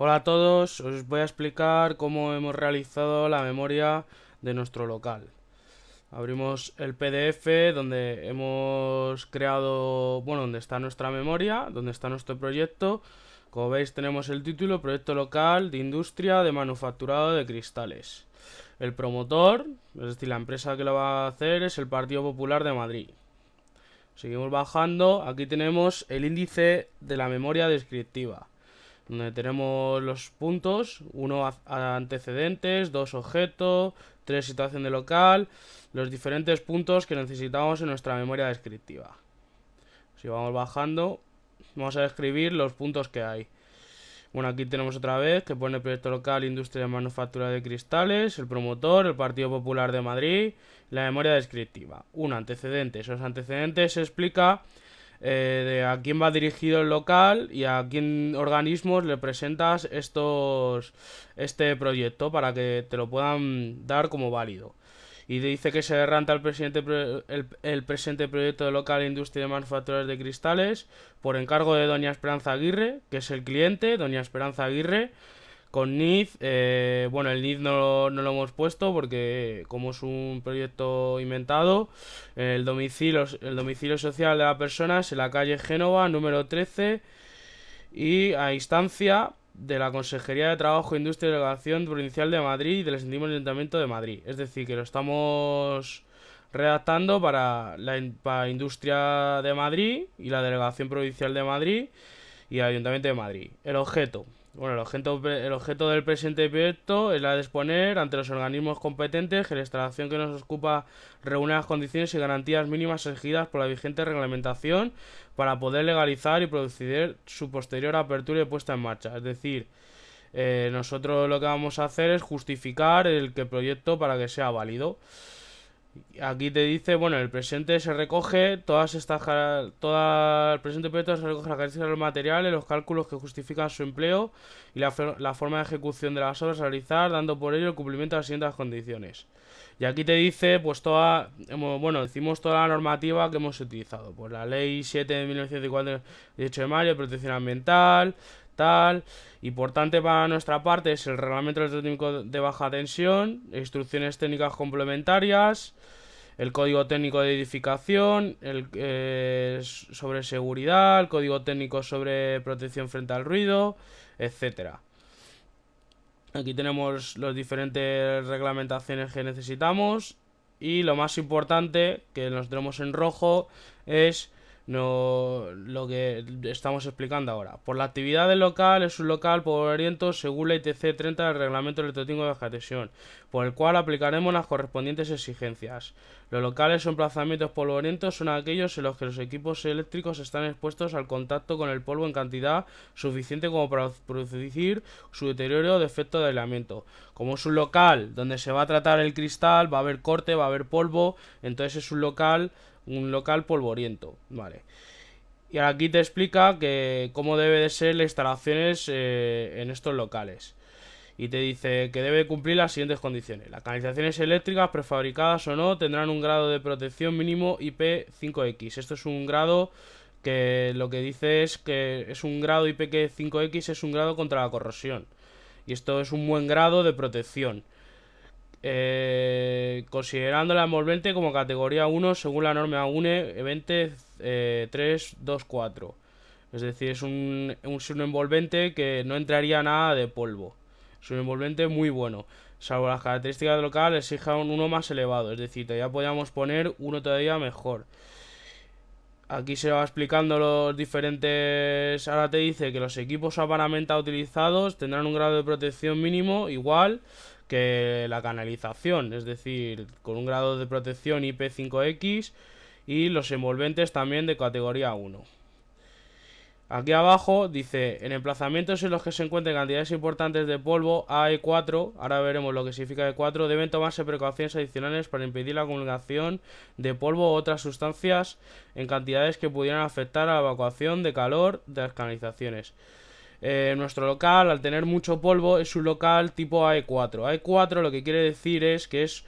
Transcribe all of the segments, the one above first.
Hola a todos, os voy a explicar cómo hemos realizado la memoria de nuestro local. Abrimos el PDF donde hemos creado, bueno, donde está nuestra memoria, donde está nuestro proyecto. Como veis tenemos el título, Proyecto Local de Industria de Manufacturado de Cristales. El promotor, es decir, la empresa que lo va a hacer es el Partido Popular de Madrid. Seguimos bajando, aquí tenemos el índice de la memoria descriptiva donde tenemos los puntos, uno antecedentes, dos objetos, tres situación de local, los diferentes puntos que necesitamos en nuestra memoria descriptiva. Si vamos bajando, vamos a describir los puntos que hay. Bueno, aquí tenemos otra vez que pone proyecto local, industria de manufactura de cristales, el promotor, el Partido Popular de Madrid, la memoria descriptiva. Un antecedente. Esos antecedentes se explica de a quién va dirigido el local y a quién organismos le presentas este proyecto para que te lo puedan dar como válido. Y dice que se derranta el presente proyecto de local industria de manufacturas de cristales por encargo de doña Esperanza Aguirre, que es el cliente, doña Esperanza Aguirre, con NID. Bueno, el NID no lo hemos puesto porque como es un proyecto inventado, el domicilio social de la persona es en la calle Génova, número 13, y a instancia de la Consejería de Trabajo, Industria y Delegación Provincial de Madrid y del Ayuntamiento de Madrid. Es decir, que lo estamos redactando para Industria de Madrid y la Delegación Provincial de Madrid y el Ayuntamiento de Madrid. El objeto. Bueno, el objeto del presente proyecto es la de exponer ante los organismos competentes que la instalación que nos ocupa reúne las condiciones y garantías mínimas exigidas por la vigente reglamentación para poder legalizar y producir su posterior apertura y puesta en marcha. Es decir, nosotros lo que vamos a hacer es justificar el proyecto para que sea válido. Aquí te dice, bueno, en el presente se recoge toda el presente proyecto se recoge las características del material, y los cálculos que justifican su empleo y la forma de ejecución de las obras a realizar, dando por ello el cumplimiento de las siguientes condiciones. Y aquí te dice, pues bueno, decimos toda la normativa que hemos utilizado, pues la ley 7 de 1904, 18 de mayo, de protección ambiental, tal. Importante para nuestra parte es el reglamento electrónico de baja tensión, instrucciones técnicas complementarias, el código técnico de edificación, sobre seguridad, el código técnico sobre protección frente al ruido, etcétera. Aquí tenemos las diferentes reglamentaciones que necesitamos y lo más importante que nos tenemos en rojo es lo que estamos explicando ahora. Por la actividad del local es un local polvoriento según la ITC 30 del Reglamento Electrónico de Baja Tensión, por el cual aplicaremos las correspondientes exigencias. Los locales o emplazamientos polvorientos son aquellos en los que los equipos eléctricos están expuestos al contacto con el polvo en cantidad suficiente como para producir su deterioro o defecto de aislamiento. Como es un local donde se va a tratar el cristal, va a haber corte, va a haber polvo, entonces es un local polvoriento, vale. Y aquí te explica que cómo debe de ser las instalaciones en estos locales. Y te dice que debe cumplir las siguientes condiciones. Las canalizaciones eléctricas, prefabricadas o no, tendrán un grado de protección mínimo IP5X. Esto es un grado que lo que dice es que es un grado IP5X, es un grado contra la corrosión. Y esto es un buen grado de protección. Considerando la envolvente como categoría 1 según la norma UNE 20324. Es decir, es un envolvente que no entraría nada de polvo. Es un envolvente muy bueno. Salvo las características del local, exija uno más elevado. Es decir, todavía podríamos poner uno todavía mejor. Aquí se va explicando los diferentes. Ahora te dice que los equipos o paramenta utilizados tendrán un grado de protección mínimo igual que la canalización, es decir, con un grado de protección IP5X y los envolventes también de categoría 1. Aquí abajo dice, en emplazamientos en los que se encuentren cantidades importantes de polvo AE4, ahora veremos lo que significa E4, deben tomarse precauciones adicionales para impedir la acumulación de polvo u otras sustancias en cantidades que pudieran afectar a la evacuación de calor de las canalizaciones. Nuestro local, al tener mucho polvo, es un local tipo AE4. AE4 lo que quiere decir es que es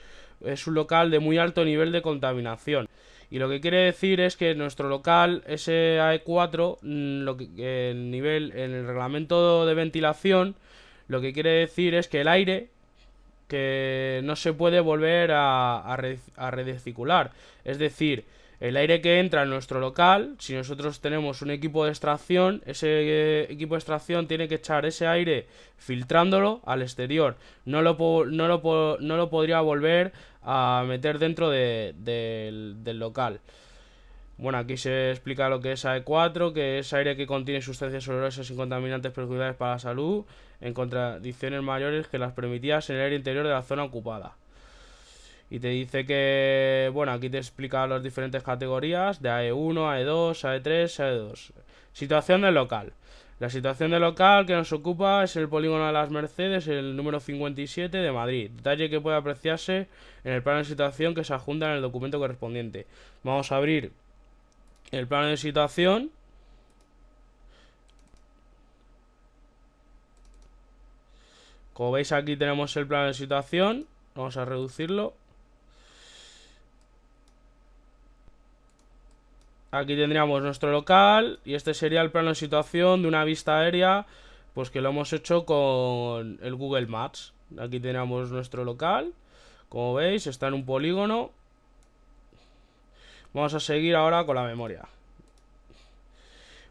es un local de muy alto nivel de contaminación. Y lo que quiere decir es que nuestro local SAE4, el nivel en el reglamento de ventilación, lo que quiere decir es que el aire que no se puede volver a recircular. Es decir, el aire que entra en nuestro local, si nosotros tenemos un equipo de extracción, ese equipo de extracción tiene que echar ese aire filtrándolo al exterior. No lo podría volver a meter dentro del local. Bueno, aquí se explica lo que es AE4, que es aire que contiene sustancias olorosas y contaminantes perjudiciales para la salud, en contradicciones mayores que las permitidas en el aire interior de la zona ocupada. Y te dice que, bueno, aquí te explica las diferentes categorías de AE1, AE2, AE3, AE2. Situación del local. La situación del local que nos ocupa es el polígono de las Mercedes, el número 57 de Madrid. Detalle que puede apreciarse en el plano de situación que se adjunta en el documento correspondiente. Vamos a abrir el plano de situación. Como veis, aquí tenemos el plano de situación. Vamos a reducirlo. Aquí tendríamos nuestro local y este sería el plano de situación de una vista aérea, pues que lo hemos hecho con el Google Maps. Aquí tenemos nuestro local, como veis está en un polígono. Vamos a seguir ahora con la memoria.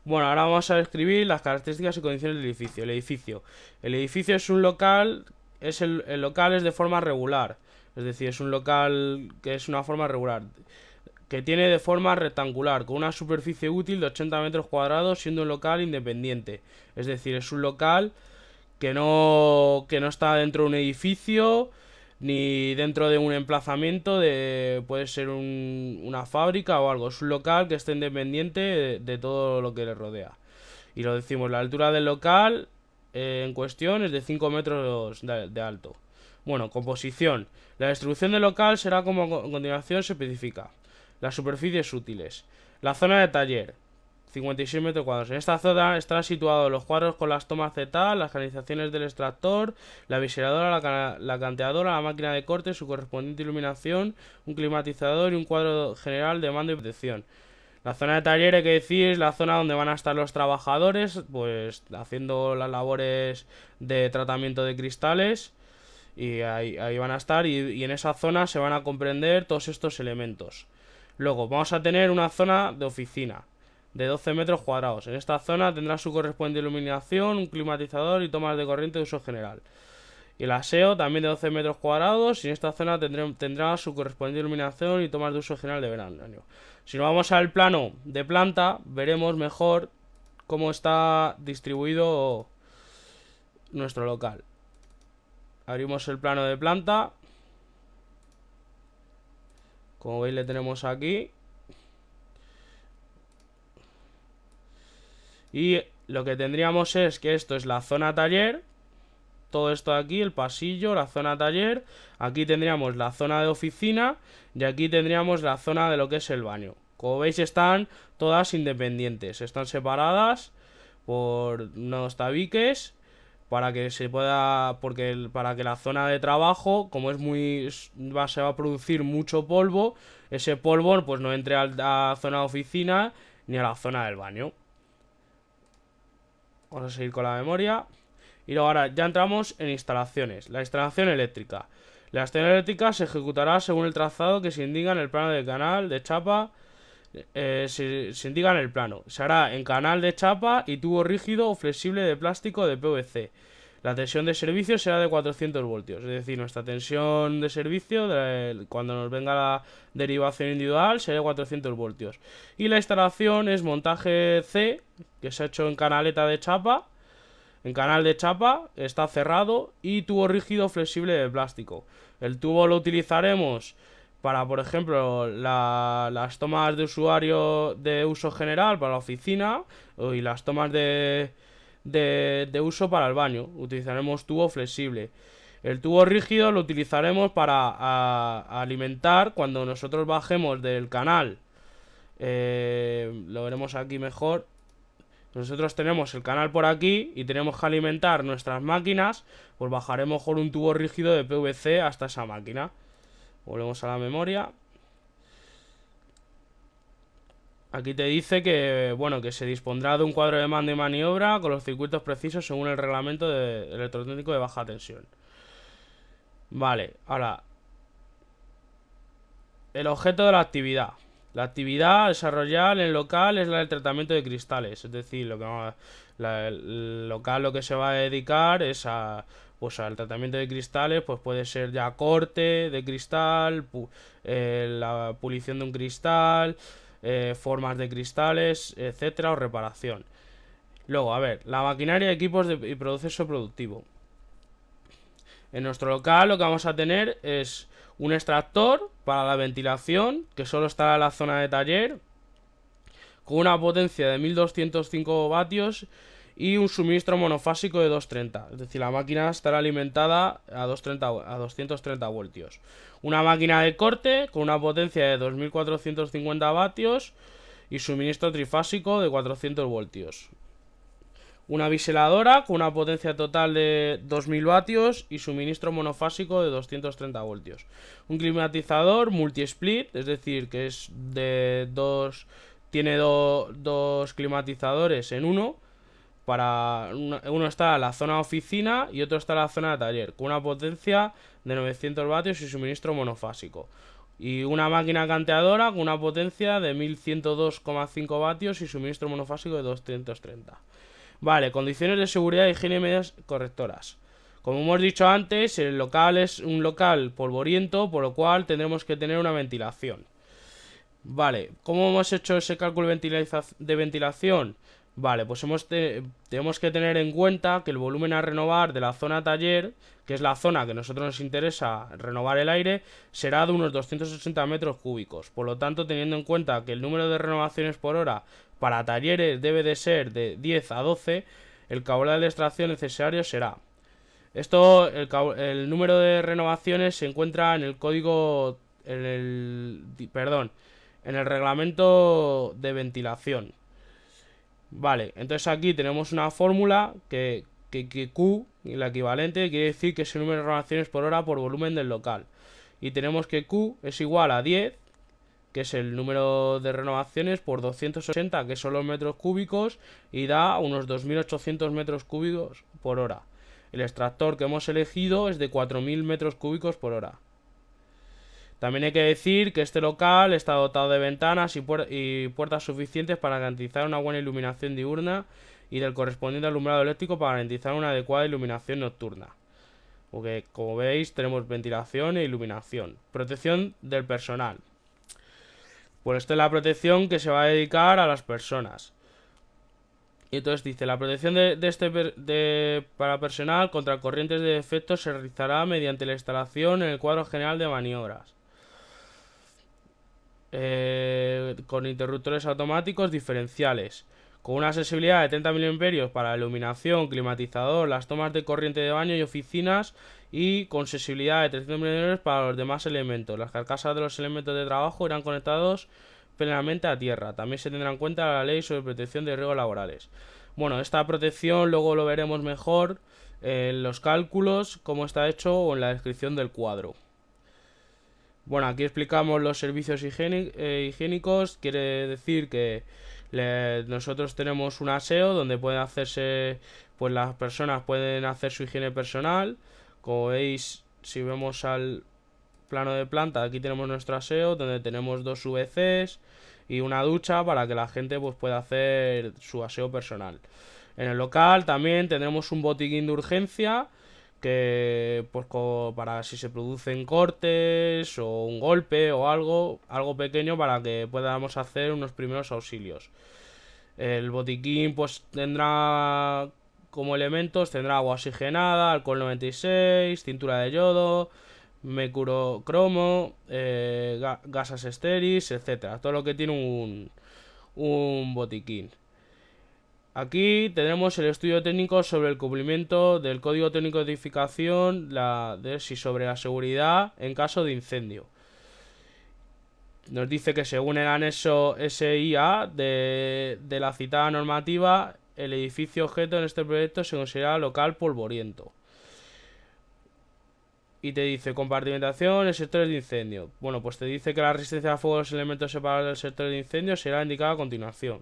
Bueno, ahora vamos a describir las características y condiciones del edificio. El edificio es un local, el local es de forma regular, es decir, es un local que es una forma regular, que tiene de forma rectangular, con una superficie útil de 80 metros cuadrados, siendo un local independiente. Es decir, es un local que no está dentro de un edificio, ni dentro de un emplazamiento puede ser una fábrica o algo. Es un local que está independiente de todo lo que le rodea. Y lo decimos, la altura del local en cuestión es de 5 metros de alto. Bueno, composición. La distribución del local será como a continuación se especifica. Las superficies útiles. La zona de taller, 56 metros cuadrados. En esta zona están situados los cuadros con las tomas Z, las canalizaciones del extractor, la viseradora, la canteadora, la máquina de corte, su correspondiente iluminación, un climatizador y un cuadro general de mando y protección. La zona de taller, hay que decir, es la zona donde van a estar los trabajadores, pues haciendo las labores de tratamiento de cristales. Y ahí van a estar y en esa zona se van a comprender todos estos elementos. Luego vamos a tener una zona de oficina de 12 metros cuadrados. En esta zona tendrá su correspondiente iluminación, un climatizador y tomas de corriente de uso general. Y el aseo también de 12 metros cuadrados y en esta zona tendrá su correspondiente iluminación y tomas de uso general de verano. Si nos vamos al plano de planta, veremos mejor cómo está distribuido nuestro local. Abrimos el plano de planta. Como veis le tenemos aquí. Y lo que tendríamos es que esto es la zona taller. Todo esto de aquí, el pasillo, la zona taller. Aquí tendríamos la zona de oficina. Y aquí tendríamos la zona de lo que es el baño. Como veis están todas independientes. Están separadas por unos tabiques. Para que se pueda, para que la zona de trabajo, como se va a producir mucho polvo, ese polvo pues no entre a la zona de oficina ni a la zona del baño. Vamos a seguir con la memoria. Y luego ahora ya entramos en instalaciones. La instalación eléctrica. La instalación eléctrica se ejecutará según el trazado que se indica en el plano de canal de chapa. Se indica en el plano. Se hará en canal de chapa y tubo rígido o flexible de plástico de PVC. La tensión de servicio será de 400 voltios. Es decir, nuestra tensión de servicio, cuando nos venga la derivación individual, será de 400 voltios. Y la instalación es montaje C, que se ha hecho en canaleta de chapa. En canal de chapa, está cerrado. Y tubo rígido flexible de plástico. El tubo lo utilizaremos para, por ejemplo, las tomas de usuario de uso general para la oficina y las tomas de uso para el baño. Utilizaremos tubo flexible. El tubo rígido lo utilizaremos para alimentar cuando nosotros bajemos del canal. Lo veremos aquí mejor. Nosotros tenemos el canal por aquí y tenemos que alimentar nuestras máquinas. Pues bajaremos con un tubo rígido de PVC hasta esa máquina. Volvemos a la memoria. Aquí te dice que, bueno, que se dispondrá de un cuadro de mando y maniobra con los circuitos precisos según el reglamento electrotécnico de baja tensión. Vale, ahora, el objeto de la actividad. La actividad a desarrollar en el local es la del tratamiento de cristales. Es decir, el local lo que se va a dedicar es a, pues al tratamiento de cristales. Pues puede ser ya corte de cristal, la pulición de un cristal, formas de cristales, etcétera, o reparación. Luego, a ver, la maquinaria, equipos y proceso productivo. En nuestro local lo que vamos a tener es un extractor para la ventilación, que solo estará en la zona de taller, con una potencia de 1205 vatios y un suministro monofásico de 230. Es decir, la máquina estará alimentada a 230 voltios. Una máquina de corte con una potencia de 2450 vatios y suministro trifásico de 400 voltios. Una biseladora con una potencia total de 2000 vatios y suministro monofásico de 230 voltios. Un climatizador multi-split, es decir, que es de dos. Tiene dos climatizadores en uno. Uno está en la zona oficina y otro está en la zona de taller, con una potencia de 900 vatios y suministro monofásico. Y una máquina canteadora con una potencia de 1102,5 vatios y suministro monofásico de 230. Vale, condiciones de seguridad, higiene y medidas correctoras. Como hemos dicho antes, el local es un local polvoriento, por lo cual tendremos que tener una ventilación. Vale, ¿cómo hemos hecho ese cálculo de ventilación? Vale, pues tenemos que tener en cuenta que el volumen a renovar de la zona taller, que es la zona que a nosotros nos interesa renovar el aire, será de unos 280 metros cúbicos. Por lo tanto, teniendo en cuenta que el número de renovaciones por hora para talleres debe de ser de 10 a 12, el caudal de extracción necesario será. El número de renovaciones se encuentra en el código, en el reglamento de ventilación. Vale, entonces aquí tenemos una fórmula que Q, la equivalente, quiere decir que es el número de renovaciones por hora por volumen del local. Y tenemos que Q es igual a 10, que es el número de renovaciones, por 280, que son los metros cúbicos, y da unos 2800 metros cúbicos por hora. El extractor que hemos elegido es de 4000 metros cúbicos por hora. También hay que decir que este local está dotado de ventanas y puertas suficientes para garantizar una buena iluminación diurna y del correspondiente alumbrado eléctrico para garantizar una adecuada iluminación nocturna. Porque, como veis, tenemos ventilación e iluminación. Protección del personal. Pues esta es la protección que se va a dedicar a las personas. Y entonces dice, la protección para personal contra corrientes de efectos se realizará mediante la instalación en el cuadro general de maniobras. Con interruptores automáticos diferenciales, con una sensibilidad de 30 mA para iluminación, climatizador, las tomas de corriente de baño y oficinas, y con sensibilidad de 300 mA para los demás elementos. Las carcasas de los elementos de trabajo irán conectados plenamente a tierra. También se tendrá en cuenta la ley sobre protección de riesgos laborales. Bueno, esta protección luego lo veremos mejor en los cálculos, cómo está hecho, o en la descripción del cuadro. Bueno, aquí explicamos los servicios higiénicos. Quiere decir que nosotros tenemos un aseo donde pueden hacerse, pues las personas pueden hacer su higiene personal. Como veis, si vemos al plano de planta, aquí tenemos nuestro aseo donde tenemos dos VCs y una ducha para que la gente pues pueda hacer su aseo personal. En el local también tendremos un botiquín de urgencia que pues para si se producen cortes o un golpe o algo pequeño, para que podamos hacer unos primeros auxilios. El botiquín pues tendrá como elementos, tendrá agua oxigenada, alcohol 96, cintura de yodo, mercurocromo, gasas estéreis, etcétera. Todo lo que tiene un botiquín. Aquí tenemos el estudio técnico sobre el cumplimiento del Código Técnico de Edificación, sobre la seguridad en caso de incendio. Nos dice que según el anexo SIA de la citada normativa, el edificio objeto en este proyecto se considera local polvoriento. y te dice compartimentación en sectores de incendio. Bueno, pues te dice que la resistencia a fuego de los elementos separados del sector de incendio será indicada a continuación.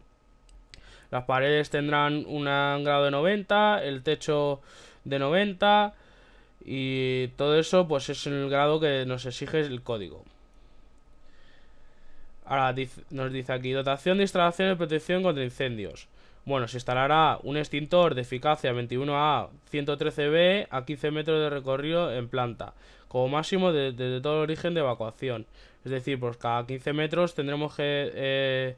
Las paredes tendrán un grado de 90, el techo de 90 y todo eso pues es el grado que nos exige el código. Ahora nos dice aquí, dotación de instalaciones de protección contra incendios. Bueno, se instalará un extintor de eficacia 21A 113B a 15 metros de recorrido en planta, como máximo desde todo el origen de evacuación. Es decir, pues cada 15 metros tendremos que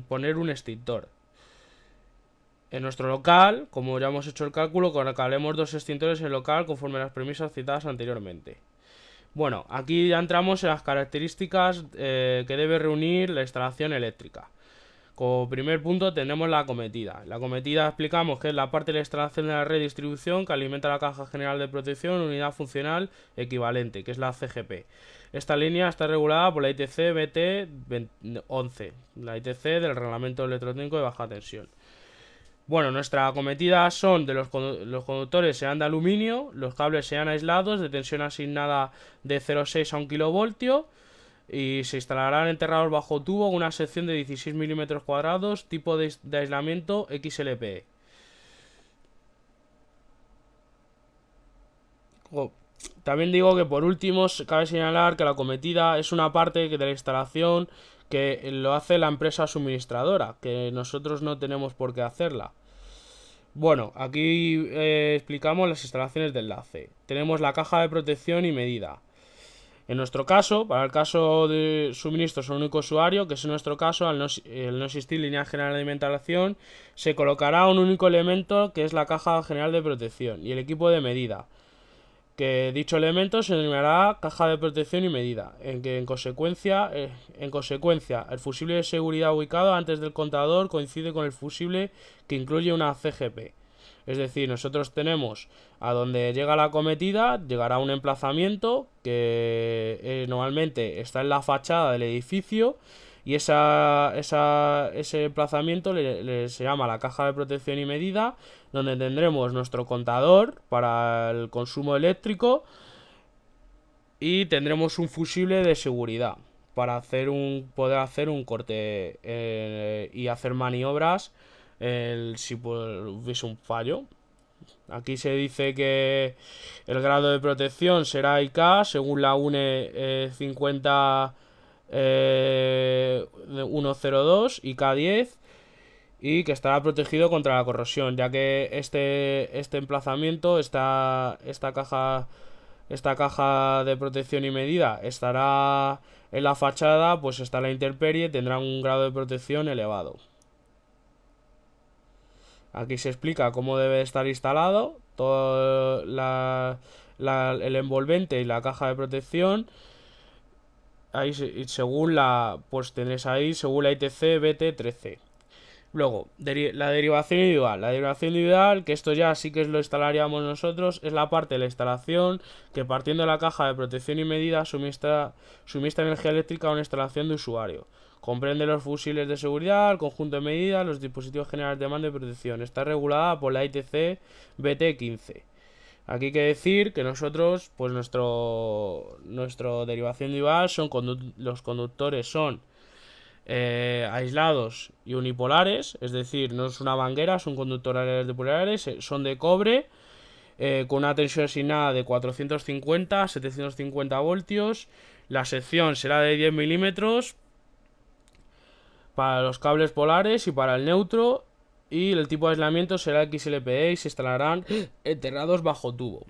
poner un extintor. En nuestro local, como ya hemos hecho el cálculo, colocaremos 2 extintores en el local conforme a las premisas citadas anteriormente. Bueno, aquí ya entramos en las características que debe reunir la instalación eléctrica. Como primer punto tenemos la acometida. La acometida explicamos que es la parte de la instalación de la red de distribución que alimenta la caja general de protección unidad funcional equivalente, que es la CGP. Esta línea está regulada por la ITC BT 11, la ITC del Reglamento Electrónico de Baja Tensión. Bueno, nuestra acometida son de los conductores serán de aluminio, los cables serán aislados de tensión asignada de 0,6 a 1 kV y se instalarán enterrados bajo tubo con una sección de 16 milímetros cuadrados, tipo de aislamiento XLPE. También digo que por último cabe señalar que la acometida es una parte de la instalación que lo hace la empresa suministradora, que nosotros no tenemos por qué hacerla. Bueno, aquí explicamos las instalaciones de enlace. Tenemos la caja de protección y medida. En nuestro caso, para el caso de suministros a un único usuario, que es en nuestro caso, al no existir línea general de alimentación, se colocará un único elemento que es la caja general de protección y el equipo de medida, que dicho elemento se denominará caja de protección y medida, en consecuencia el fusible de seguridad ubicado antes del contador coincide con el fusible que incluye una CGP. Es decir, nosotros tenemos a donde llega la acometida, llegará un emplazamiento que normalmente está en la fachada del edificio y ese emplazamiento se llama la caja de protección y medida, donde tendremos nuestro contador para el consumo eléctrico y tendremos un fusible de seguridad para poder hacer un corte y hacer maniobras si hubiese un fallo. Aquí se dice que el grado de protección será IK según la UNE 50 102 IK10 y que estará protegido contra la corrosión, ya que este emplazamiento, esta caja de protección y medida estará en la fachada, pues está la intemperie, tendrá un grado de protección elevado. Aquí se explica cómo debe estar instalado todo el envolvente y la caja de protección. Ahí según pues tenéis ahí según la ITC BT 13. Luego, la derivación individual. La derivación individual, que esto ya sí que lo instalaríamos nosotros, es la parte de la instalación que partiendo de la caja de protección y medida suministra energía eléctrica a una instalación de usuario. Comprende los fusibles de seguridad, el conjunto de medidas, los dispositivos generales de mando y protección. Está regulada por la ITC BT 15. Aquí hay que decir que nosotros, pues nuestro derivación individual son los conductores son aislados y unipolares, es decir, no es una manguera, son conductores bipolares, son de cobre, con una tensión asignada de 450 a 750 voltios. La sección será de 10 milímetros para los cables polares y para el neutro, y el tipo de aislamiento será XLPE y se instalarán enterrados bajo tubo.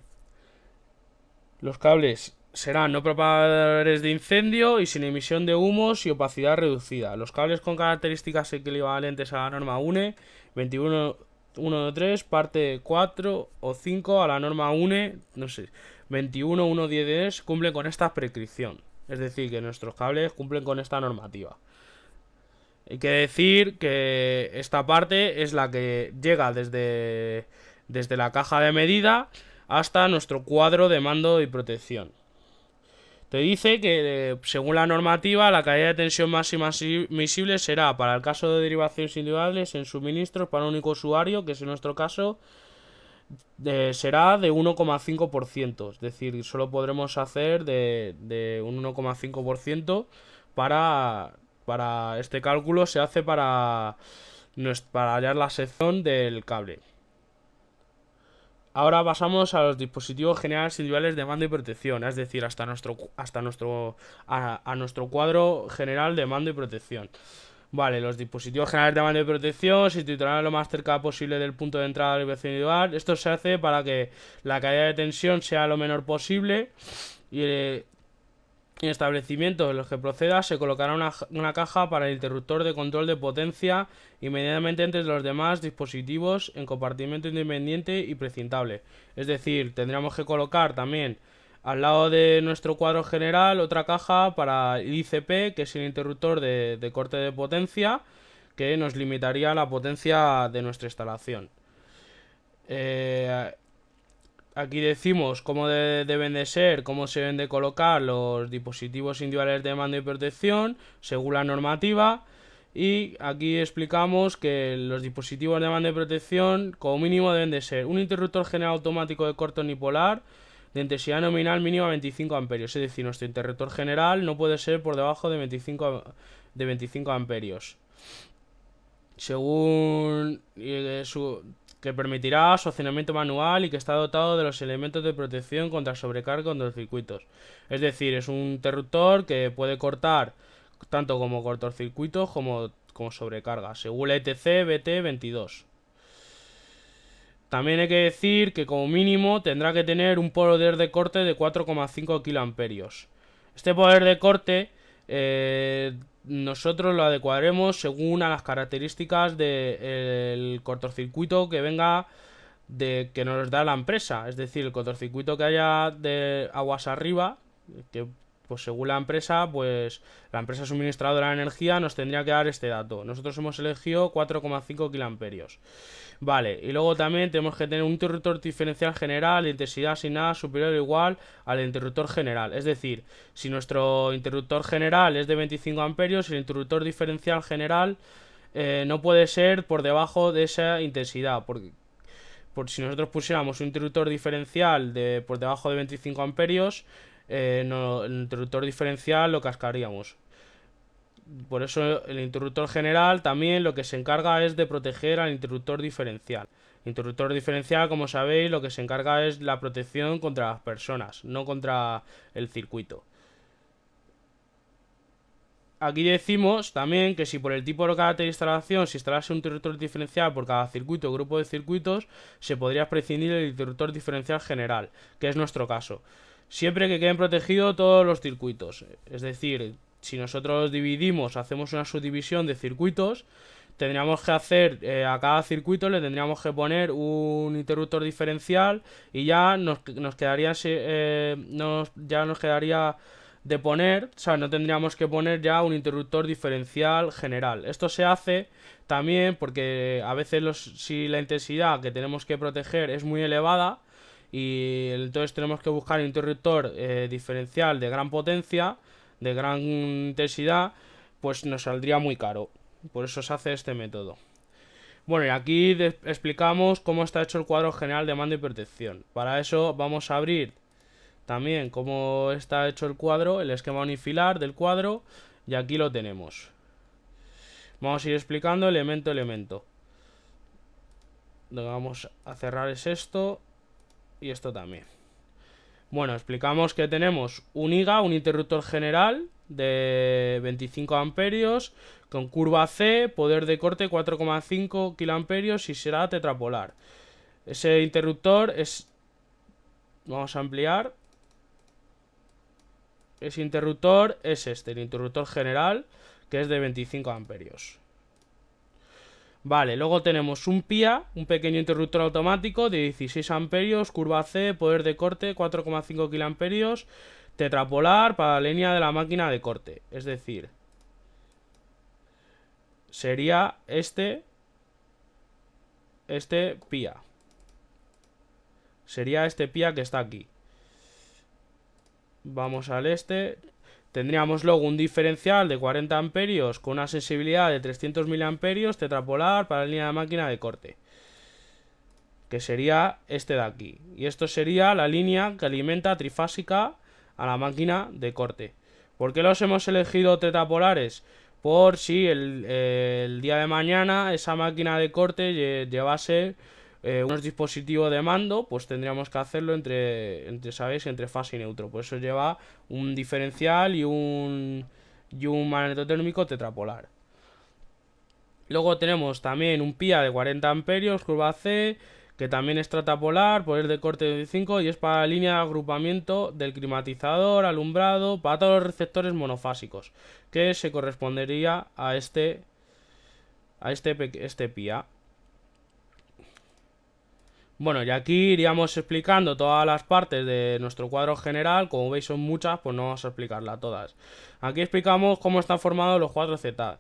Los cables serán no propagadores de incendio y sin emisión de humos y opacidad reducida. Los cables con características equivalentes a la norma UNE 21.1.3 parte 4 o 5 a la norma UNE 21.1.10 cumplen con esta prescripción. Es decir, que nuestros cables cumplen con esta normativa. Hay que decir que esta parte es la que llega desde la caja de medida hasta nuestro cuadro de mando y protección. Te dice que según la normativa la caída de tensión máxima admisible será para el caso de derivaciones individuales en suministros para un único usuario, que es en nuestro caso será de 1,5%. Es decir, solo podremos hacer de un 1,5% para este cálculo se hace para hallar la sección del cable. Ahora pasamos a los dispositivos generales individuales de mando y protección, es decir, a nuestro cuadro general de mando y protección. Vale, los dispositivos generales de mando y protección se situarán lo más cerca posible del punto de entrada de la vibración individual. Esto se hace para que la caída de tensión sea lo menor posible y en establecimientos en los que proceda se colocará una caja para el interruptor de control de potencia inmediatamente entre los demás dispositivos en compartimento independiente y precintable. Es decir, tendríamos que colocar también al lado de nuestro cuadro general otra caja para el ICP, que es el interruptor de corte de potencia, que nos limitaría la potencia de nuestra instalación. Aquí decimos cómo deben de ser, cómo se deben de colocar los dispositivos individuales de mando y protección según la normativa. Y aquí explicamos que los dispositivos de mando y protección como mínimo deben de ser un interruptor general automático de corte unipolar de intensidad nominal mínima 25 amperios. Es decir, nuestro interruptor general no puede ser por debajo de 25 amperios. Según que permitirá su accionamiento manual y que está dotado de los elementos de protección contra sobrecarga contra los circuitos. Es decir, es un interruptor que puede cortar tanto como cortocircuitos como sobrecarga, según la ETC BT22. También hay que decir que como mínimo tendrá que tener un poder de corte de 4,5 kiloamperios. Este poder de corte nosotros lo adecuaremos según a las características del cortocircuito que venga que nos da la empresa. Es decir, el cortocircuito que haya de aguas arriba, que pues según pues la empresa suministradora de energía nos tendría que dar este dato. Nosotros hemos elegido 4,5 kiloamperios. Vale, y luego también tenemos que tener un interruptor diferencial general de intensidad asignada superior o igual al interruptor general. Es decir, si nuestro interruptor general es de 25 amperios, el interruptor diferencial general no puede ser por debajo de esa intensidad. Por si nosotros pusiéramos un interruptor diferencial por debajo de 25 amperios, el interruptor diferencial lo cascaríamos. Por eso el interruptor general también lo que se encarga es de proteger al interruptor diferencial. El interruptor diferencial, como sabéis, lo que se encarga es la protección contra las personas, no contra el circuito. Aquí decimos también que si por el tipo de carácter de instalación se instalase un interruptor diferencial por cada circuito o grupo de circuitos, se podría prescindir del interruptor diferencial general, que es nuestro caso. Siempre que queden protegidos todos los circuitos. Es decir, si nosotros dividimos, hacemos una subdivisión de circuitos, tendríamos que hacer a cada circuito le tendríamos que poner un interruptor diferencial y ya nos quedaría de poner, o sea, no tendríamos que poner ya un interruptor diferencial general. Esto se hace también porque a veces si la intensidad que tenemos que proteger es muy elevada y entonces tenemos que buscar un interruptor diferencial de gran potencia, de gran intensidad, pues nos saldría muy caro. Por eso se hace este método. Bueno, y aquí explicamos cómo está hecho el cuadro general de mando y protección. Para eso vamos a abrir también cómo está hecho el cuadro, el esquema unifilar del cuadro, y aquí lo tenemos. Vamos a ir explicando elemento a elemento. Lo que vamos a cerrar es esto y esto también. Bueno, explicamos que tenemos un IGA, un interruptor general de 25 amperios con curva C, poder de corte 4,5 kiloamperios y será tetrapolar. Ese interruptor es... Vamos a ampliar. Ese interruptor es el interruptor general, que es de 25 amperios. Vale, luego tenemos un PIA, un pequeño interruptor automático de 16 amperios, curva C, poder de corte 4,5 kiloamperios, tetrapolar para la línea de la máquina de corte. Es decir, sería este PIA. Sería este PIA que está aquí. Vamos al Tendríamos luego un diferencial de 40 amperios con una sensibilidad de 300 miliamperios tetrapolar para la línea de máquina de corte. que sería este de aquí. Y esto sería la línea que alimenta trifásica a la máquina de corte. ¿Por qué los hemos elegido tetrapolares? Por si el día de mañana esa máquina de corte llevase unos dispositivos de mando, pues tendríamos que hacerlo ¿sabéis? Entre fase y neutro. Por eso lleva un diferencial y un magnetotérmico tetrapolar. Luego tenemos también un PIA de 40 amperios, curva C, que también es tetrapolar, poder de corte de 5 y es para la línea de agrupamiento del climatizador, alumbrado, para todos los receptores monofásicos, que se correspondería a este PIA. Bueno, y aquí iríamos explicando todas las partes de nuestro cuadro general. Como veis son muchas, pues no vamos a explicarlas todas. Aquí explicamos cómo están formados los 4Z.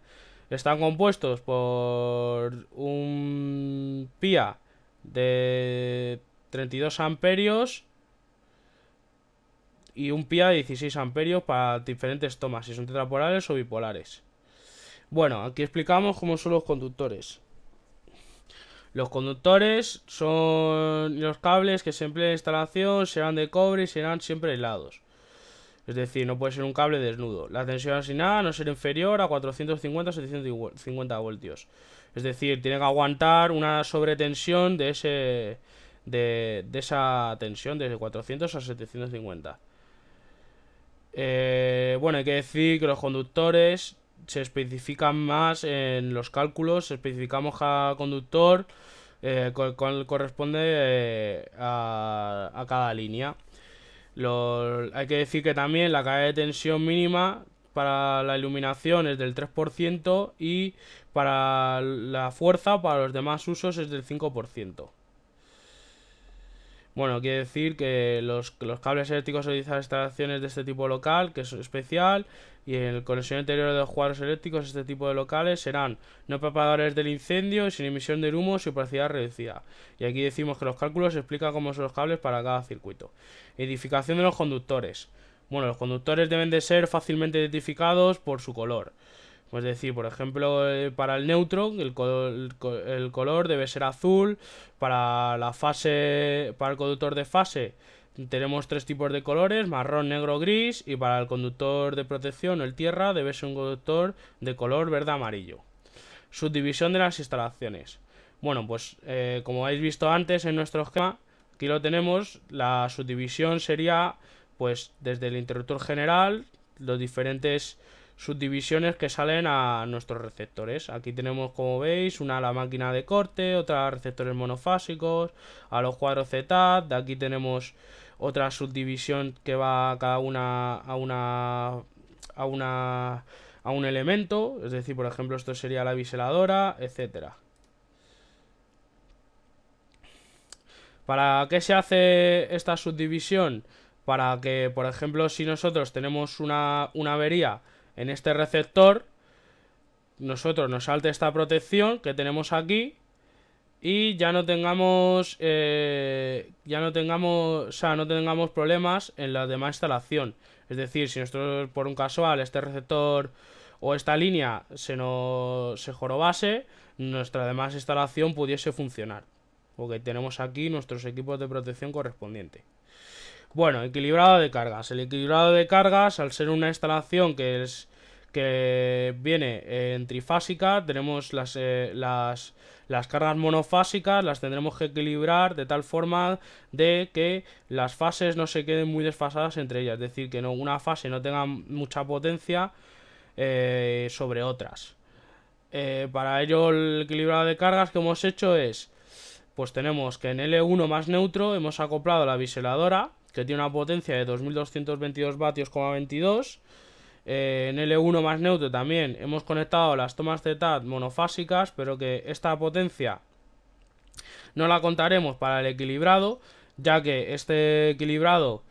Están compuestos por un PIA de 32 amperios y un PIA de 16 amperios para diferentes tomas, si son tetrapolares o bipolares. Bueno, aquí explicamos cómo son los conductores. Los conductores son los cables que se emplean en instalación, serán de cobre y serán siempre aislados. Es decir, no puede ser un cable desnudo. La tensión asignada no será inferior a 450-750 voltios. Es decir, tiene que aguantar una sobretensión de esa tensión, desde 400 a 750. Bueno, hay que decir que los conductores se especifican más en los cálculos. Especificamos cada conductor cuál corresponde a cada línea. Hay que decir que también la caída de tensión mínima para la iluminación es del 3% y para la fuerza, para los demás usos, es del 5%. Bueno, quiere decir que los cables eléctricos se utilizan en instalaciones de este tipo local, que es especial, y en el conexión interior de los cuadros eléctricos, este tipo de locales serán no propagadores del incendio, sin emisión de humos y opacidad reducida. Y aquí decimos que los cálculos explican cómo son los cables para cada circuito. Identificación de los conductores. Bueno, los conductores deben de ser fácilmente identificados por su color. Es decir, por ejemplo, para el neutro, el color debe ser azul. Para la fase, para el conductor de fase, tenemos tres tipos de colores: marrón, negro, gris. Y para el conductor de protección, el tierra, debe ser un conductor de color verde, amarillo. Subdivisión de las instalaciones. Bueno, pues como habéis visto antes en nuestro esquema, aquí lo tenemos. La subdivisión sería, pues, desde el interruptor general, los diferentes subdivisiones que salen a nuestros receptores. Aquí tenemos, como veis, una a la máquina de corte, otra a receptores monofásicos, a los cuadros Z. De aquí tenemos otra subdivisión que va cada una a un elemento. Es decir, por ejemplo, esto sería la biseladora, etcétera. ¿Para qué se hace esta subdivisión? Para que, por ejemplo, si nosotros tenemos una avería en este receptor, nosotros nos salte esta protección que tenemos aquí y ya no tengamos no tengamos problemas en la demás instalación. Es decir, si nosotros por un casual este receptor o esta línea se jorobase, nuestra demás instalación pudiese funcionar, porque tenemos aquí nuestros equipos de protección correspondientes. Bueno, equilibrado de cargas. El equilibrado de cargas, al ser una instalación que viene en trifásica, tenemos las cargas monofásicas, las tendremos que equilibrar de tal forma de que las fases no se queden muy desfasadas entre ellas. Es decir, que una fase no tenga mucha potencia sobre otras. Para ello, el equilibrado de cargas que hemos hecho es, pues tenemos que en L1 más neutro hemos acoplado la biseladora, que tiene una potencia de 2222 vatios,22. En L1 más neutro también hemos conectado las tomas Z monofásicas, pero que esta potencia no la contaremos para el equilibrado, ya que este equilibrado,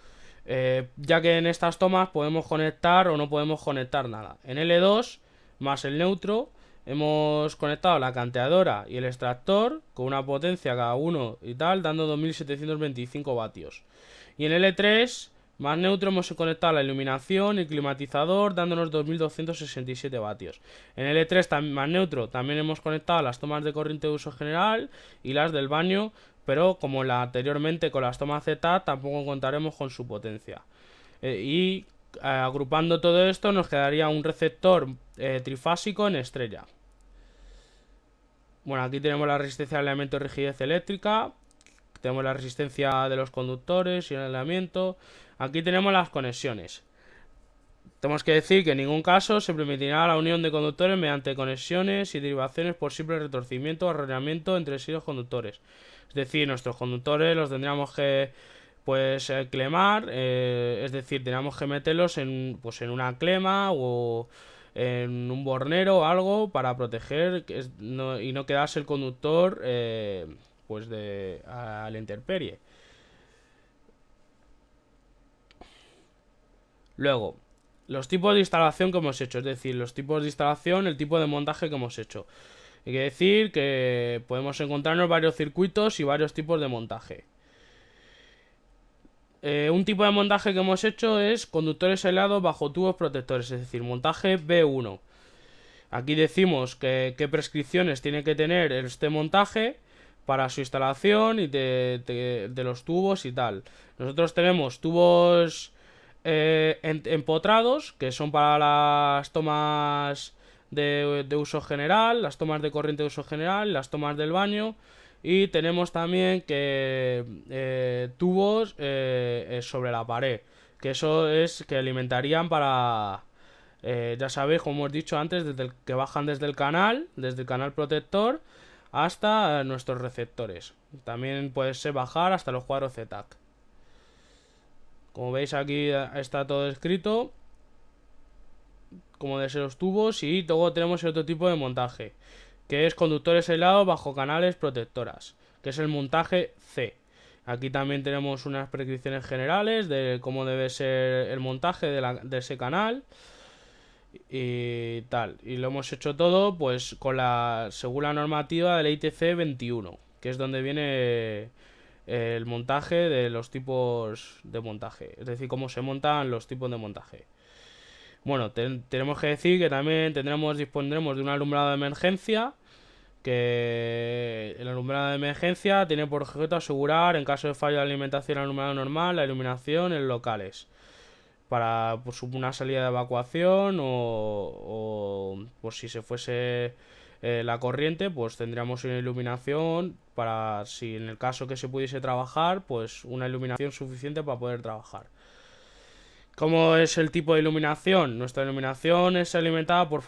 ya que en estas tomas podemos conectar o no podemos conectar nada. En L2 más el neutro hemos conectado la canteadora y el extractor con una potencia cada uno y tal, dando 2725 vatios. Y en L3 Más neutro hemos conectado la iluminación y climatizador dándonos 2267 vatios. En L3 más neutro también hemos conectado las tomas de corriente de uso general y las del baño, pero como anteriormente con las tomas Z tampoco contaremos con su potencia. Agrupando todo esto nos quedaría un receptor trifásico en estrella. Bueno, aquí tenemos la resistencia al aislamiento de rigidez eléctrica. Tenemos la resistencia de los conductores y el aislamiento. Aquí tenemos las conexiones. Tenemos que decir que en ningún caso se permitirá la unión de conductores mediante conexiones y derivaciones por simple retorcimiento o arrollamiento entre sí los conductores. Es decir, nuestros conductores los tendríamos que clemar, es decir, tendríamos que meterlos en una clema o en un bornero o algo para proteger y no quedarse el conductor a la intemperie. Luego, los tipos de instalación que hemos hecho, es decir, los tipos de instalación, el tipo de montaje que hemos hecho. Hay que decir que podemos encontrarnos varios circuitos y varios tipos de montaje. Un tipo de montaje que hemos hecho es conductores aislados bajo tubos protectores, es decir, montaje B1. Aquí decimos qué prescripciones tiene que tener este montaje para su instalación y de los tubos y tal. Nosotros tenemos tubos empotrados, que son para las tomas de uso general, las tomas de corriente de uso general, las tomas del baño. Y tenemos también tubos sobre la pared, que eso es que alimentarían para, ya sabéis, como hemos dicho antes, que bajan desde el canal protector hasta nuestros receptores. También puede ser bajar hasta los cuadros ZTAC. Como veis aquí está todo escrito, como deben ser los tubos, y luego tenemos el otro tipo de montaje, que es conductores aislados bajo canales protectoras, que es el montaje C. Aquí también tenemos unas prescripciones generales de cómo debe ser el montaje de ese canal y tal. Y lo hemos hecho todo pues según la normativa del ITC 21, que es donde viene el montaje de los tipos de montaje, es decir, cómo se montan los tipos de montaje. Bueno, tenemos que decir que también dispondremos de un alumbrado de emergencia, que el alumbrado de emergencia tiene por objeto asegurar, en caso de fallo de alimentación al alumbrado normal, la iluminación en locales para una salida de evacuación o por si se fuese la corriente, pues tendríamos una iluminación para, si en el caso que se pudiese trabajar, pues una iluminación suficiente para poder trabajar. ¿Cómo es el tipo de iluminación? Nuestra iluminación es alimentada por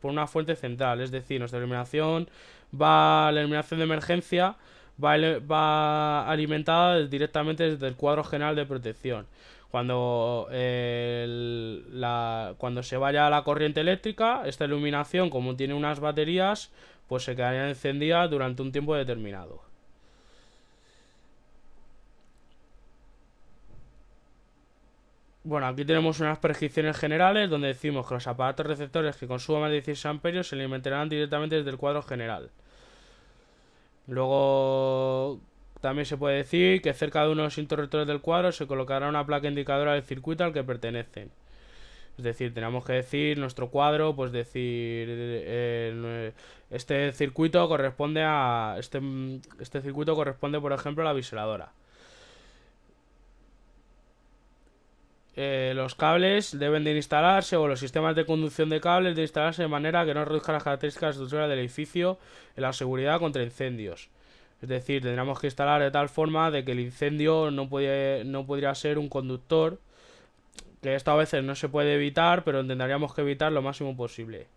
una fuente central, es decir, la iluminación de emergencia va alimentada directamente desde el cuadro general de protección. Cuando se vaya a la corriente eléctrica, esta iluminación, como tiene unas baterías, pues se quedaría encendida durante un tiempo determinado. Bueno, aquí tenemos unas prescripciones generales donde decimos que los aparatos receptores que consuman más de 16 amperios se alimentarán directamente desde el cuadro general. Luego también se puede decir que cerca de unos interruptores del cuadro se colocará una placa indicadora del circuito al que pertenecen. Es decir, tenemos que decir nuestro cuadro, pues decir este circuito corresponde a este circuito corresponde, por ejemplo, a la biseladora. Los cables deben de instalarse, o los sistemas de conducción de cables de instalarse de manera que no reduzca las características estructurales del edificio en la seguridad contra incendios. Es decir, tendríamos que instalar de tal forma de que el incendio no pudiera ser un conductor, que esto a veces no se puede evitar, pero intentaríamos que evitar lo máximo posible.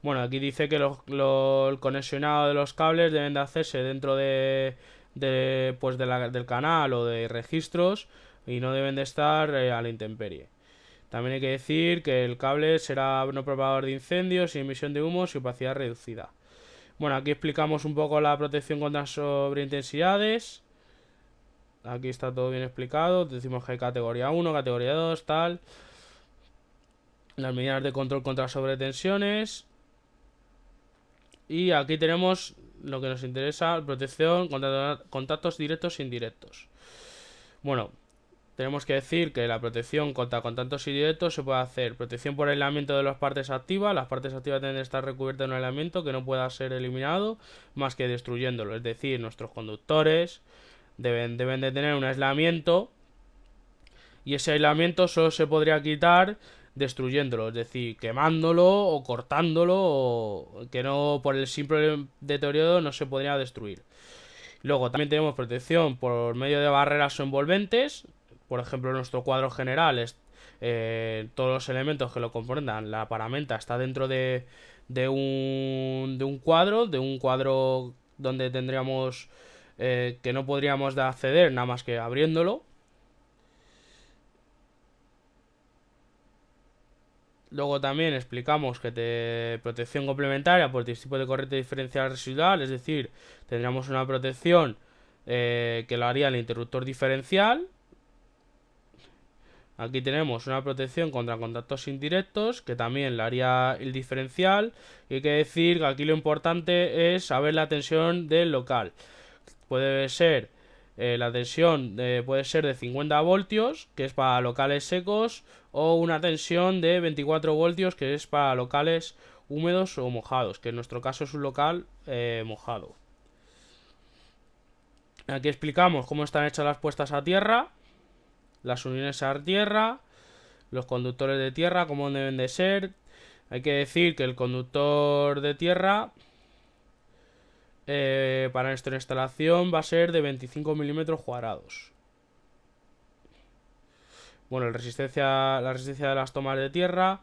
Bueno, aquí dice que el conexionado de los cables deben de hacerse dentro del canal o de registros y no deben de estar a la intemperie. También hay que decir que el cable será no propagador de incendios y emisión de humos y opacidad reducida. Bueno, aquí explicamos un poco la protección contra sobreintensidades. Aquí está todo bien explicado. Decimos que hay categoría 1, categoría 2, tal. Las medidas de control contra sobretensiones. Y aquí tenemos lo que nos interesa, protección contra contactos directos e indirectos. Bueno, tenemos que decir que la protección contra contactos indirectos se puede hacer protección por aislamiento de las partes activas. Las partes activas deben estar recubiertas en un aislamiento que no pueda ser eliminado más que destruyéndolo. Es decir, nuestros conductores deben de tener un aislamiento y ese aislamiento solo se podría quitar destruyéndolo, es decir, quemándolo o cortándolo, o que no por el simple deterioro no se podría destruir. Luego también tenemos protección por medio de barreras o envolventes. Por ejemplo, nuestro cuadro general es todos los elementos que lo comprendan. La paramenta está dentro de un cuadro donde tendríamos que no podríamos acceder nada más que abriéndolo. Luego también explicamos que protección complementaria por tipo de corriente diferencial residual, es decir, tendríamos una protección que lo haría el interruptor diferencial. Aquí tenemos una protección contra contactos indirectos, que también la haría el diferencial. Y hay que decir que aquí lo importante es saber la tensión del local. Puede ser la tensión puede ser de 50 voltios, que es para locales secos, o una tensión de 24 voltios, que es para locales húmedos o mojados, que en nuestro caso es un local mojado. Aquí explicamos cómo están hechas las puestas a tierra, las uniones a tierra, los conductores de tierra, cómo deben de ser. Hay que decir que el conductor de tierra para nuestra instalación va a ser de 25 milímetros cuadrados. Bueno, la resistencia de las tomas de tierra,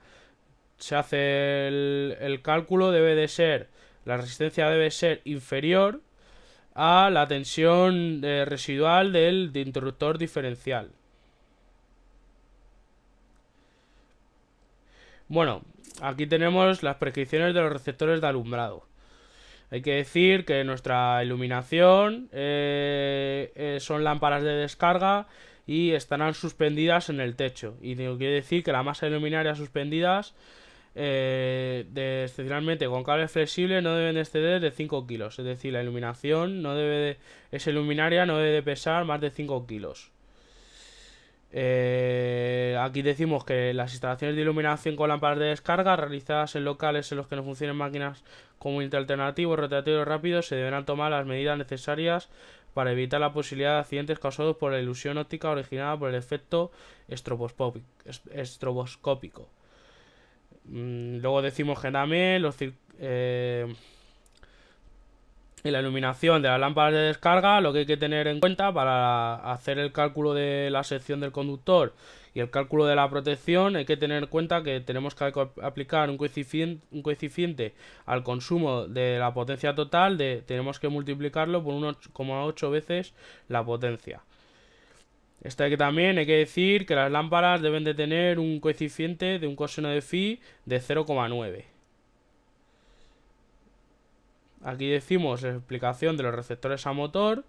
se hace el cálculo, la resistencia debe ser inferior a la tensión residual del interruptor diferencial. Bueno, aquí tenemos las prescripciones de los receptores de alumbrado. Hay que decir que nuestra iluminación son lámparas de descarga y estarán suspendidas en el techo. Y tengo que decir que la masa de luminarias suspendidas, excepcionalmente con cables flexibles, no deben exceder de 5 kilos. Es decir, la iluminación esa luminaria no debe de pesar más de 5 kilos. Aquí decimos que las instalaciones de iluminación con lámparas de descarga realizadas en locales en los que no funcionen máquinas como alternativo rotatorio rápido se deberán tomar las medidas necesarias para evitar la posibilidad de accidentes causados por la ilusión óptica originada por el efecto estroboscópico. Luego decimos que también en la iluminación de las lámparas de descarga, lo que hay que tener en cuenta para hacer el cálculo de la sección del conductor y el cálculo de la protección, hay que tener en cuenta que tenemos que aplicar un coeficiente al consumo de la potencia total, tenemos que multiplicarlo por 1,8 veces la potencia. También hay que decir que las lámparas deben de tener un coeficiente de un coseno de phi de 0,9. Aquí decimos la explicación de los receptores a motor.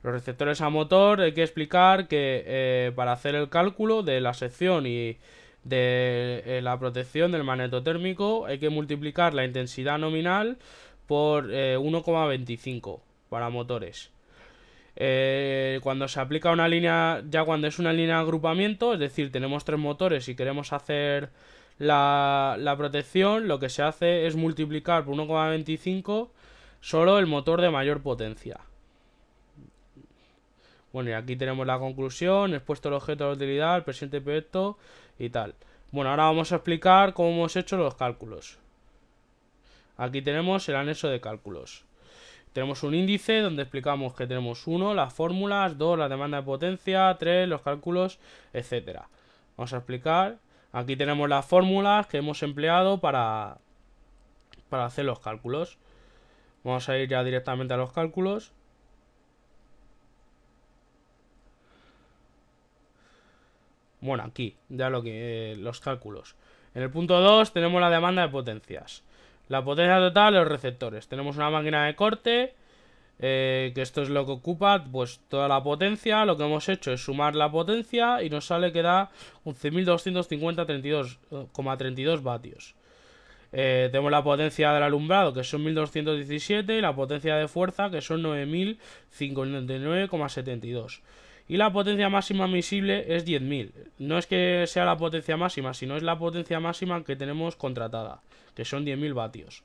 Los receptores a motor hay que explicar que para hacer el cálculo de la sección y de la protección del magnetotérmico hay que multiplicar la intensidad nominal por 1,25 para motores. Cuando se aplica una línea, ya cuando es una línea de agrupamiento, es decir, tenemos 3 motores y queremos hacer la protección, lo que se hace es multiplicar por 1,25 solo el motor de mayor potencia. Bueno, y aquí tenemos la conclusión, expuesto el objeto de la utilidad, el presente proyecto y tal. Bueno, ahora vamos a explicar cómo hemos hecho los cálculos. Aquí tenemos el anexo de cálculos. Tenemos un índice donde explicamos que tenemos 1, las fórmulas, 2, la demanda de potencia, 3, los cálculos, etcétera. Vamos a explicar. Aquí tenemos las fórmulas que hemos empleado para hacer los cálculos. Vamos a ir ya directamente a los cálculos. Bueno, aquí, ya los cálculos. En el punto 2 tenemos la demanda de potencias. La potencia total de los receptores. Tenemos una máquina de corte, que esto es lo que ocupa pues toda la potencia. Lo que hemos hecho es sumar la potencia y nos sale que da 11.250,32 vatios. Tenemos la potencia del alumbrado, que son 1217, y la potencia de fuerza, que son 9059,72. Y la potencia máxima admisible es 10.000. No es que sea la potencia máxima, sino es la potencia máxima que tenemos contratada, que son 10.000 vatios.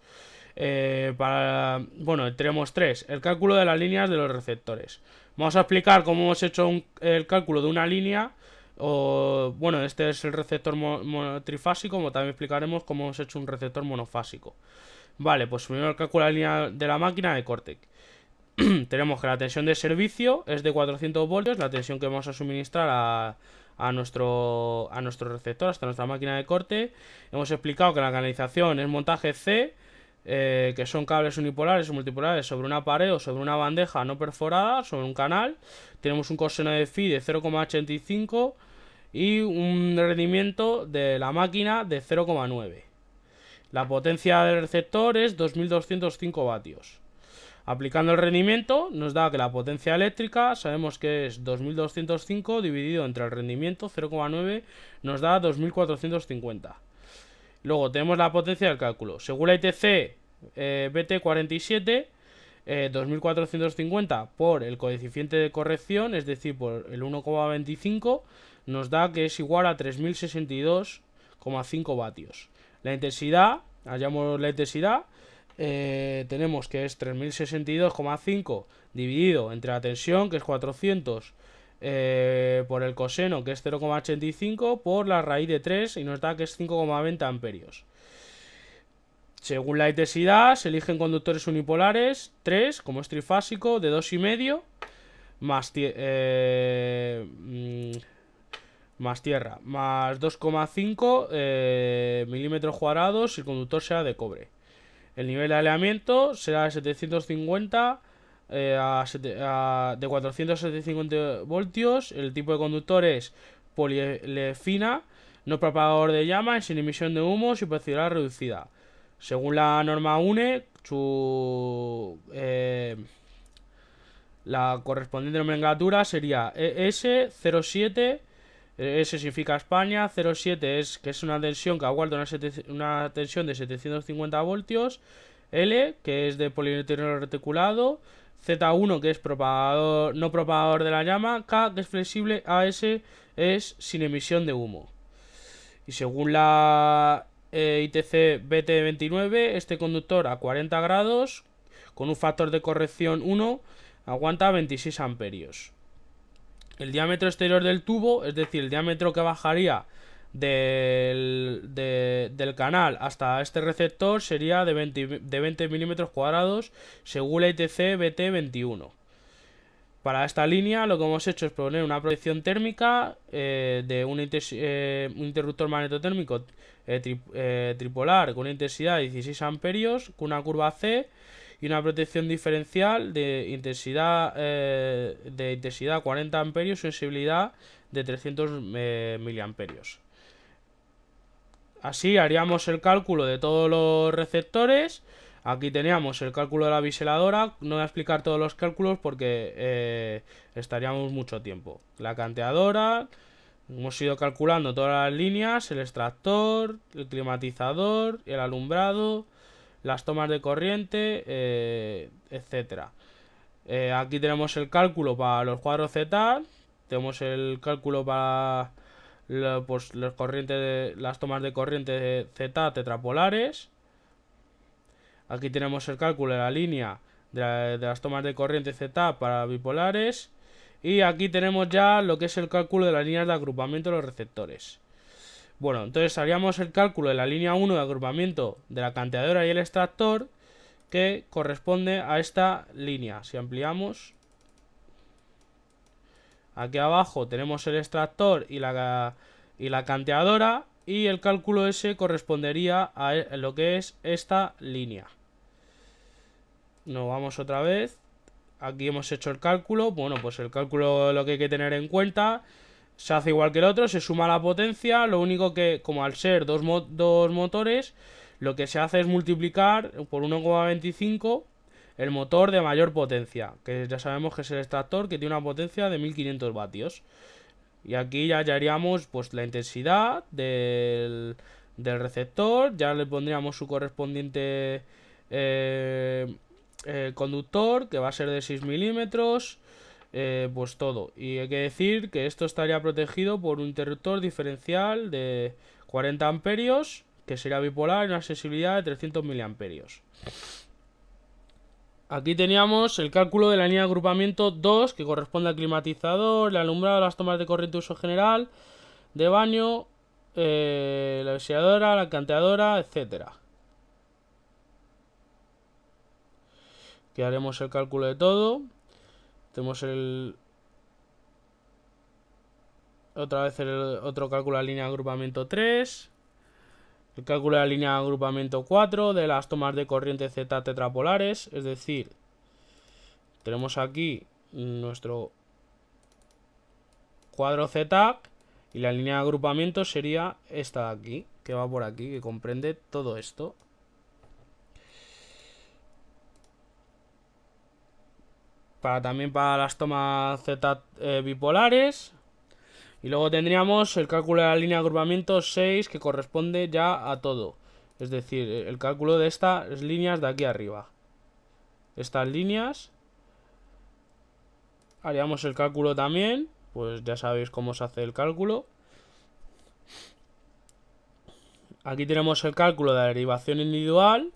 Bueno, tenemos tres. El cálculo de las líneas de los receptores. Vamos a explicar cómo hemos hecho el cálculo de una línea. Bueno, este es el receptor trifásico, como también explicaremos cómo hemos hecho un receptor monofásico. Vale, pues primero el cálculo de la línea de la máquina de Cortec. Tenemos que la tensión de servicio es de 400 voltios, la tensión que vamos a suministrar a nuestro receptor, hasta nuestra máquina de corte. Hemos explicado que la canalización es montaje C, que son cables unipolares o multipolares sobre una pared o sobre una bandeja no perforada, sobre un canal. Tenemos un coseno de phi de 0,85 y un rendimiento de la máquina de 0,9. La potencia del receptor es 2205 vatios. Aplicando el rendimiento nos da que la potencia eléctrica sabemos que es 2205 dividido entre el rendimiento 0,9 nos da 2450. Luego tenemos la potencia del cálculo. Según la ITC BT47, 2450 por el coeficiente de corrección, es decir, por el 1,25, nos da que es igual a 3062,5 vatios. La intensidad, hallamos la intensidad, tenemos que es 3062,5 dividido entre la tensión, que es 400, por el coseno, que es 0,85, por la raíz de 3, y nos da que es 5,20 amperios. Según la intensidad, se eligen conductores unipolares, 3, como es trifásico, de 2,5, más tierra, más 2,5 milímetros cuadrados si el conductor sea de cobre. El nivel de aislamiento será de 750 de 400 a 750 voltios. El tipo de conductor es poliolefina, no propagador de llama, sin emisión de humo, y opacidad reducida. Según la norma UNE, la correspondiente nomenclatura sería ES07. S significa España, 07 es que es una tensión que aguanta una tensión de 750 voltios, L que es de polietileno reticulado, Z1 que es propagador, no propagador de la llama, K que es flexible, AS es sin emisión de humo. Y según la ITC BT29, este conductor a 40 grados con un factor de corrección 1 aguanta 26 amperios. El diámetro exterior del tubo, es decir, el diámetro que bajaría del canal hasta este receptor, sería de 20 milímetros cuadrados según la ITC BT21. Para esta línea lo que hemos hecho es poner una protección térmica de un interruptor magnetotérmico tripolar con una intensidad de 16 amperios, con una curva C, y una protección diferencial de intensidad 40 amperios y sensibilidad de 300 miliamperios. Así haríamos el cálculo de todos los receptores. Aquí teníamos el cálculo de la biseladora. No voy a explicar todos los cálculos porque estaríamos mucho tiempo. La canteadora, hemos ido calculando todas las líneas, el extractor, el climatizador, el alumbrado, las tomas de corriente, etcétera. Aquí tenemos el cálculo para los cuadros Z, tenemos el cálculo para las tomas de corriente Z tetrapolares. Aquí tenemos el cálculo de la línea de las tomas de corriente Z para bipolares. Y aquí tenemos ya lo que es el cálculo de las líneas de agrupamiento de los receptores. Bueno, entonces haríamos el cálculo de la línea 1 de agrupamiento de la canteadora y el extractor, que corresponde a esta línea. Si ampliamos, aquí abajo tenemos el extractor y la canteadora, y el cálculo ese correspondería a lo que es esta línea. Nos vamos otra vez. Aquí hemos hecho el cálculo. Bueno, pues el cálculo, lo que hay que tener en cuenta, se hace igual que el otro, se suma la potencia. Lo único que, como al ser dos motores, lo que se hace es multiplicar por 1,25 el motor de mayor potencia, que ya sabemos que es el extractor, que tiene una potencia de 1500 vatios. Y aquí ya hallaríamos pues la intensidad del del receptor. Ya le pondríamos su correspondiente conductor, que va a ser de 6 milímetros. Pues todo. Y hay que decir que esto estaría protegido por un interruptor diferencial de 40 amperios, que sería bipolar, y una sensibilidad de 300 miliamperios. Aquí teníamos el cálculo de la línea de agrupamiento 2, que corresponde al climatizador, el alumbrado, las tomas de corriente de uso general, de baño, la auxiliadora, la canteadora, etcétera. Aquí haremos el cálculo de todo. Tenemos otra vez otro cálculo de la línea de agrupamiento 3. El cálculo de la línea de agrupamiento 4 de las tomas de corriente Z tetrapolares. Es decir, tenemos aquí nuestro cuadro Z y la línea de agrupamiento sería esta de aquí, que va por aquí, que comprende todo esto. También para las tomas Z bipolares. Y luego tendríamos el cálculo de la línea de agrupamiento 6, que corresponde ya a todo. Es decir, el cálculo de estas líneas de aquí arriba. Estas líneas. Haríamos el cálculo también. Pues ya sabéis cómo se hace el cálculo. Aquí tenemos el cálculo de la derivación individual,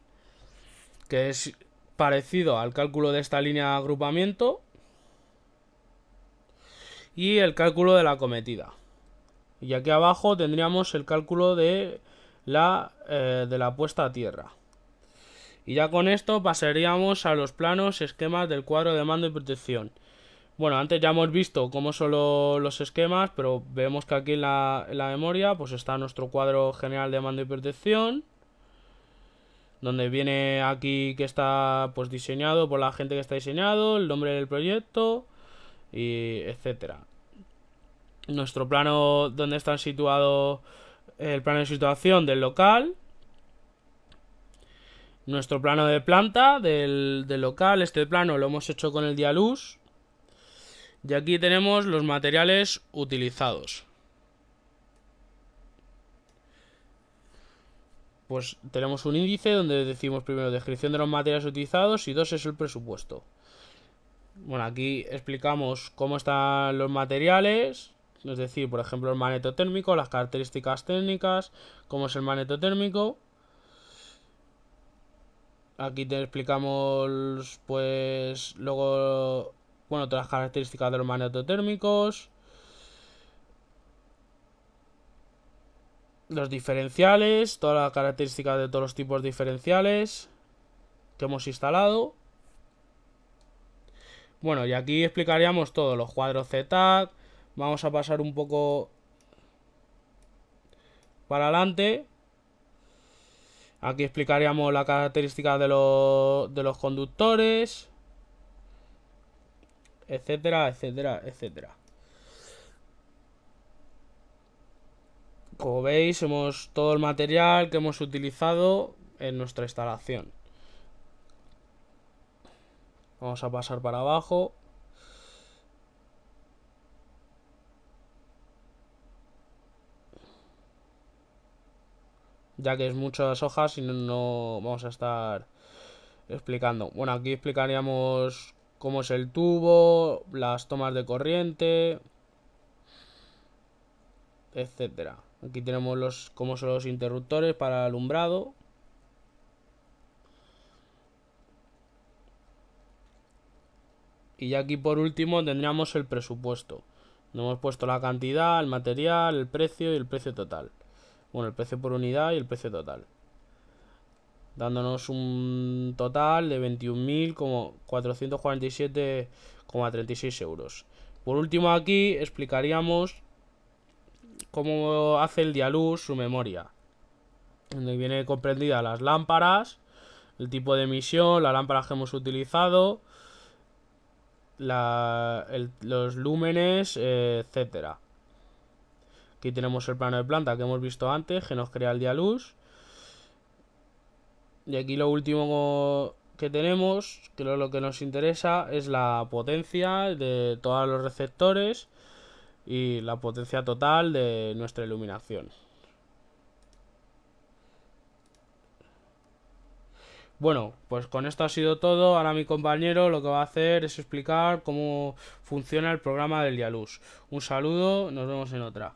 que es parecido al cálculo de esta línea de agrupamiento. Y el cálculo de la acometida. Y aquí abajo tendríamos el cálculo de la puesta a tierra. Y ya con esto pasaríamos a los planos esquemas del cuadro de mando y protección. Bueno, antes ya hemos visto cómo son los esquemas, pero vemos que aquí en la memoria pues está nuestro cuadro general de mando y protección, donde viene aquí que está pues diseñado por la gente que está diseñado, el nombre del proyecto, y etcétera. Nuestro plano donde está situado el plano de situación del local. Nuestro plano de planta del local. Este plano lo hemos hecho con el Dialux. Y aquí tenemos los materiales utilizados. Pues tenemos un índice donde decimos primero descripción de los materiales utilizados y 2 es el presupuesto. Bueno, aquí explicamos cómo están los materiales, es decir, por ejemplo, el magneto térmico, las características técnicas, cómo es el magneto térmico. Aquí te explicamos, pues, luego, bueno, todas las características de los magnetotérmicos, los diferenciales, todas las características de todos los tipos diferenciales que hemos instalado. Bueno, y aquí explicaríamos todo, los cuadros ZTAC. Vamos a pasar un poco para adelante. Aquí explicaríamos la característica de los conductores, etcétera, etcétera, etcétera. Como veis, hemos todo el material que hemos utilizado en nuestra instalación. Vamos a pasar para abajo. Ya que es muchas hojas y no vamos a estar explicando. Bueno, aquí explicaríamos cómo es el tubo, las tomas de corriente, etcétera. Aquí tenemos cómo son los interruptores para el alumbrado. Y ya aquí por último tendríamos el presupuesto. Donde hemos puesto la cantidad, el material, el precio y el precio total. Bueno, el precio por unidad y el precio total. Dándonos un total de 21.447,36 euros. Por último aquí explicaríamos cómo hace el Dialux su memoria. Donde viene comprendida las lámparas, el tipo de emisión, las lámparas que hemos utilizado, los lúmenes, etcétera. Aquí tenemos el plano de planta que hemos visto antes, que nos crea el Dialux. Y aquí lo último que tenemos, que es lo que nos interesa, es la potencia de todos los receptores y la potencia total de nuestra iluminación. Bueno, pues con esto ha sido todo. Ahora mi compañero lo que va a hacer es explicar cómo funciona el programa del Dialux. Un saludo, nos vemos en otra.